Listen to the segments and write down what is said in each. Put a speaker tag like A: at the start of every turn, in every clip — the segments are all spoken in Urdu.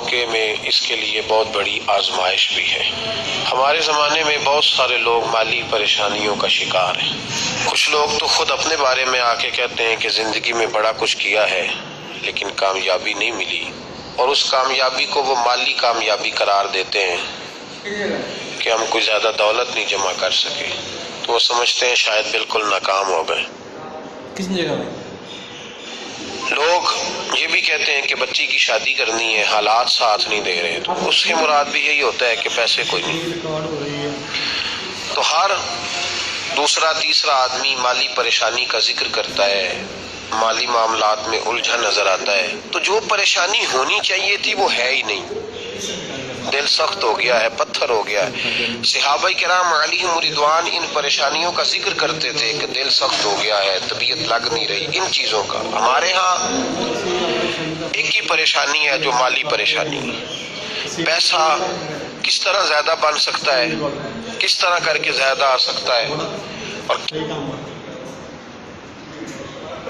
A: موقع میں اس کے لیے بہت بڑی آزمائش بھی ہے۔ ہمارے زمانے میں بہت سارے لوگ مالی پریشانیوں کا شکار ہیں۔ کچھ لوگ تو خود اپنے بارے میں آ کے کہتے ہیں کہ زندگی میں بڑا کچھ کیا ہے لیکن کامیابی نہیں ملی، اور اس کامیابی کو وہ مالی کامیابی قرار دیتے ہیں کہ ہم کوئی زیادہ دولت نہیں جمع کر سکے، تو وہ سمجھتے ہیں شاید بالکل ناکام ہو گئے۔
B: کس جگہ میں
A: لوگ یہ بھی کہتے ہیں کہ بچی کی شادی کرنی ہے، حالات ساتھ نہیں دے رہے، تو اس کے مراد بھی یہی ہوتا ہے کہ پیسے کوئی نہیں۔ تو ہر دوسرا تیسرا آدمی مالی پریشانی کا ذکر کرتا ہے، مالی معاملات میں الجھا نظر آتا ہے، تو جو پریشانی ہونی چاہیے تھی وہ ہے ہی نہیں، دل سخت ہو گیا ہے، پتھر ہو گیا ہے۔ صحابہ کرام علیہم رضوان ان پریشانیوں کا ذکر کرتے تھے کہ دل سخت ہو گیا ہے، طبیعت لگ نہیں رہی، ان چیزوں کا۔ ہمارے ہاں ایک ہی پریشانی ہے جو مالی پریشانی ہے، پیسہ کس طرح زیادہ بن سکتا ہے، کس طرح کر کے زیادہ آ سکتا ہے، اور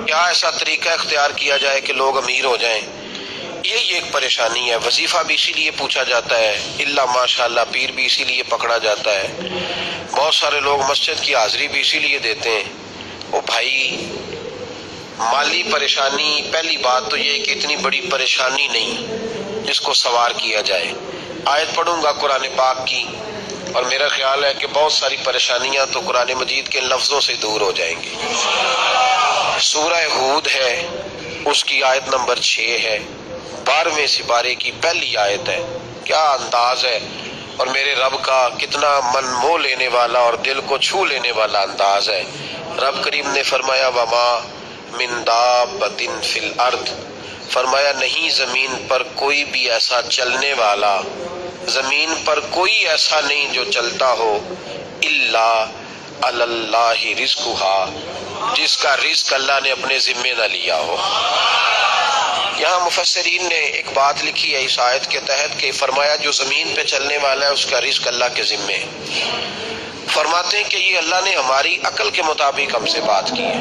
A: کیا ایسا طریقہ اختیار کیا جائے کہ لوگ امیر ہو جائیں، یہی ایک پریشانی ہے۔ وظیفہ بھی اسی لیے پوچھا جاتا ہے، اللہ ماشاءاللہ پیر بھی اسی لیے پکڑا جاتا ہے، بہت سارے لوگ مسجد کی حاضری بھی اسی لیے دیتے ہیں۔ وہ بھائی مالی پریشانی، پہلی بات تو یہ کہ اتنی بڑی پریشانی نہیں جس کو سوار کیا جائے۔ آیت پڑھوں گا قرآن پاک کی، اور میرا خیال ہے کہ بہت ساری پریشانیاں تو قرآن مجید کے لفظوں سے دور ہو جائیں گی۔ سورہ ہود ہے، اس کی آیت نمبر 6 ہے، 12ویں سپارے کی پہلی آیت ہے۔ کیا انداز ہے، اور میرے رب کا کتنا من موہ لینے والا اور دل کو چھو لینے والا انداز ہے۔ رب کریم نے فرمایا وما من دابۃ فی الارض، فرمایا نہیں زمین پر کوئی بھی ایسا چلنے والا، زمین پر کوئی ایسا نہیں جو چلتا ہو، الا علی اللہ رزقھا، جس کا رزق اللہ نے اپنے ذمے نہ لیا ہو۔ یہاں مفسرین نے ایک بات لکھی ہے اس آیت کے تحت کہ فرمایا جو زمین پہ چلنے والا ہے اس کا رزق اللہ کے ذمے ہے۔ فرماتے ہیں کہ یہ اللہ نے ہماری عقل کے مطابق ہم سے بات کی ہے،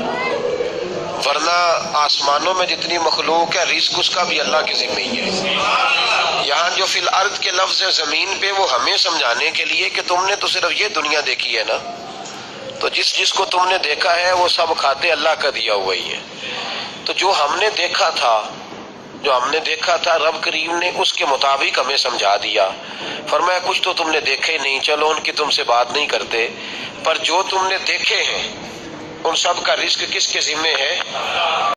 A: ورنہ آسمانوں میں جتنی مخلوق ہے رزق اس کا بھی اللہ کے ذمے ہی ہے۔ یہاں جو فی الارض کے لفظ ہے زمین پہ، وہ ہمیں سمجھانے کے لیے کہ تم نے تو صرف یہ دنیا دیکھی ہے نا، تو جس کو تم نے دیکھا ہے وہ سب کھاتے اللہ کا دیا ہوا ہی ہے۔ تو جو ہم نے دیکھا تھا رب کریم نے اس کے مطابق ہمیں سمجھا دیا۔ فرمایا کچھ تو تم نے دیکھے نہیں، چلو ان کی تم سے بات نہیں کرتے، پر جو تم نے دیکھے ہیں ان سب کا رزق کس کے ذمے ہے؟